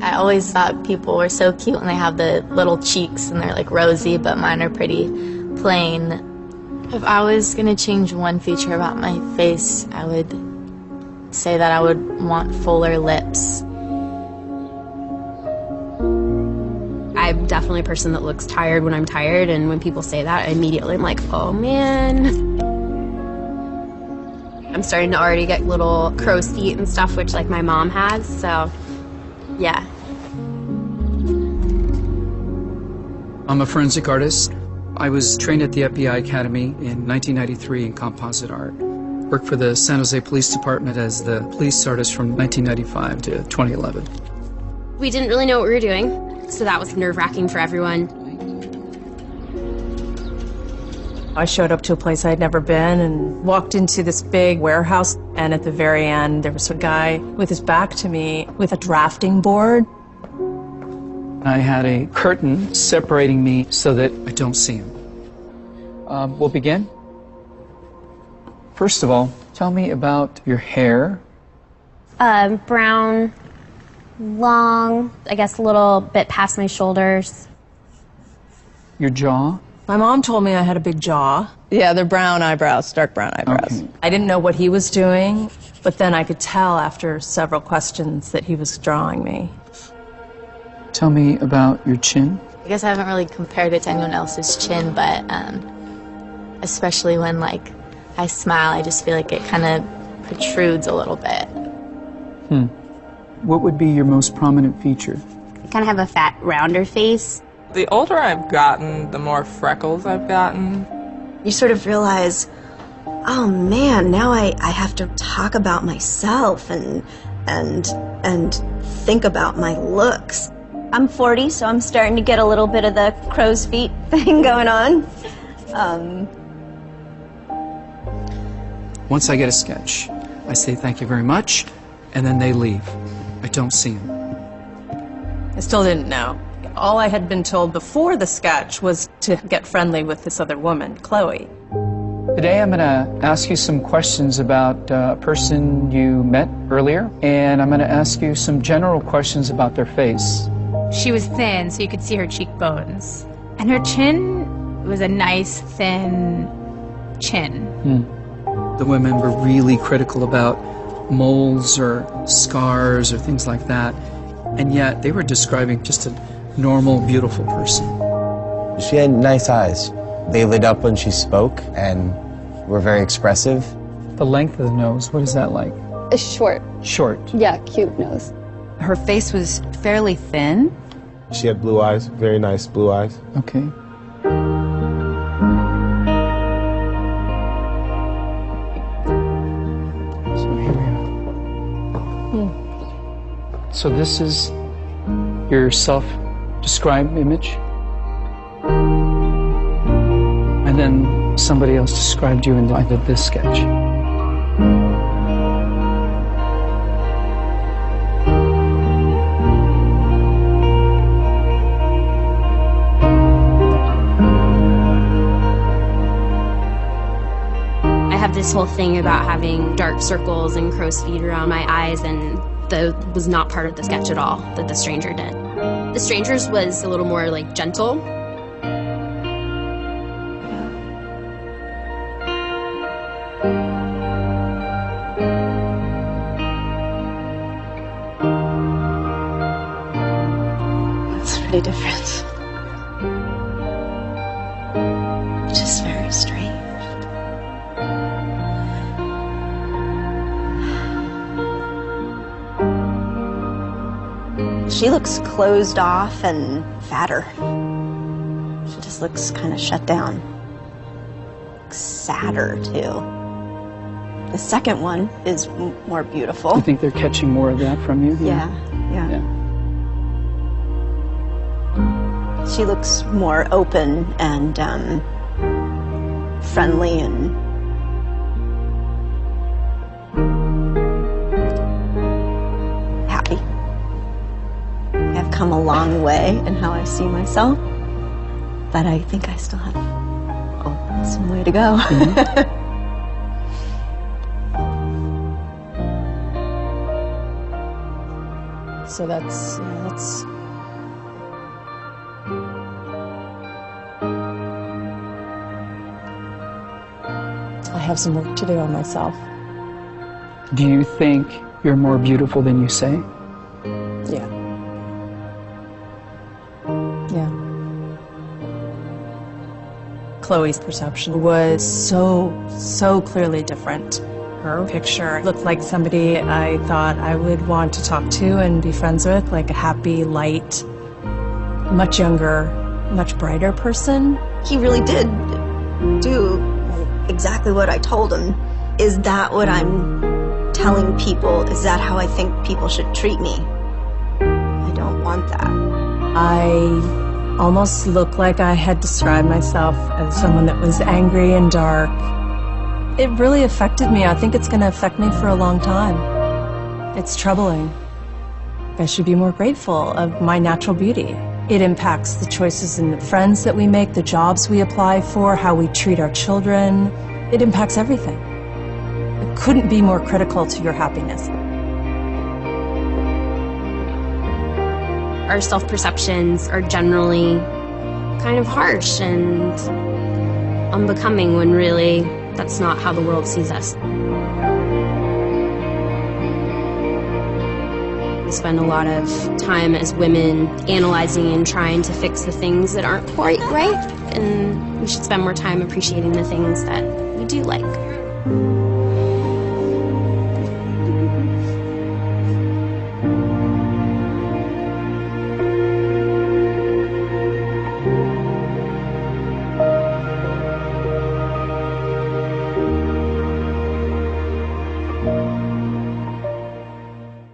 I always thought people were so cute when they have the little cheeks and they're like rosy, but mine are pretty plain. If I was gonna change one feature about my face, I would say that I would want fuller lips. I'm definitely a person that looks tired when I'm tired, and when people say that, I immediately am like, oh man. I'm starting to already get little crow's feet and stuff, which like my mom has, so yeah. I'm a forensic artist. I was trained at the FBI Academy in 1993 in composite art. Worked for the San Jose Police Department as the police artist from 1995 to 2011. We didn't really know what we were doing, so that was nerve-wracking for everyone. I showed up to a place I'd never been and walked into this big warehouse, and at the very end there was a guy with his back to me with a drafting board. I had a curtain separating me so that I don't see him. We'll begin. First of all, tell me about your hair. Brown, long, I guess a little bit past my shoulders. Your jaw. My mom told me I had a big jaw. Yeah, they're brown eyebrows, dark brown eyebrows. Okay. I didn't know what he was doing, but then I could tell after several questions that he was drawing me. Tell me about your chin. I guess I haven't really compared it to anyone else's chin, but especially when like I smile, I just feel like it kind of protrudes a little bit. What would be your most prominent feature? I kind of have a fat, rounder face. The older I've gotten, the more freckles I've gotten. You sort of realize, oh man, now I have to talk about myself and think about my looks. I'm 40, so I'm starting to get a little bit of the crow's feet thing going on. Once I get a sketch, I say thank you very much, and then they leave. I don't see them. I still didn't know. All I had been told before the sketch was to get friendly with this other woman, Chloe. Today I'm going to ask you some questions about a person you met earlier, and I'm going to ask you some general questions about their face. She was thin, so you could see her cheekbones. And her chin was a nice, thin chin. The women were really critical about moles or scars or things like that, and yet they were describing just a normal, beautiful person. She had nice eyes. They lit up when she spoke and were very expressive. The length of the nose, what is that like? Short. Short. Yeah, cute nose. Her face was fairly thin. She had blue eyes, very nice blue eyes. Okay. So here we are. So this is your self-described image? And then somebody else described you and I did this sketch. I have this whole thing about having dark circles and crow's feet around my eyes, and that was not part of the sketch at all that the stranger did. The stranger's was a little more like gentle. It's really different. Which is very strange. She looks closed off and fatter. She just looks kind of shut down. Sadder, too. The second one is more beautiful. You think they're catching more of that from you? Yeah. She looks more open and friendly and happy. I've come a long way in how I see myself, but I think I still have some way to go. So that's I have some work to do on myself. Do you think you're more beautiful than you say? Yeah. Yeah. Chloe's perception was so clearly different. Her picture looked like somebody I thought I would want to talk to and be friends with, like a happy, light, much younger, much brighter person. He really did do exactly what I told him. Is that what I'm telling people? Is that how I think people should treat me? I don't want that. I almost looked like I had described myself as someone that was angry and dark. It really affected me. I think it's going to affect me for a long time. It's troubling. I should be more grateful of my natural beauty. It impacts the choices and the friends that we make, the jobs we apply for, how we treat our children. It impacts everything. It couldn't be more critical to your happiness. Our self-perceptions are generally kind of harsh and unbecoming when really that's not how the world sees us. We spend a lot of time as women analyzing and trying to fix the things that aren't quite right, and we should spend more time appreciating the things that we do like.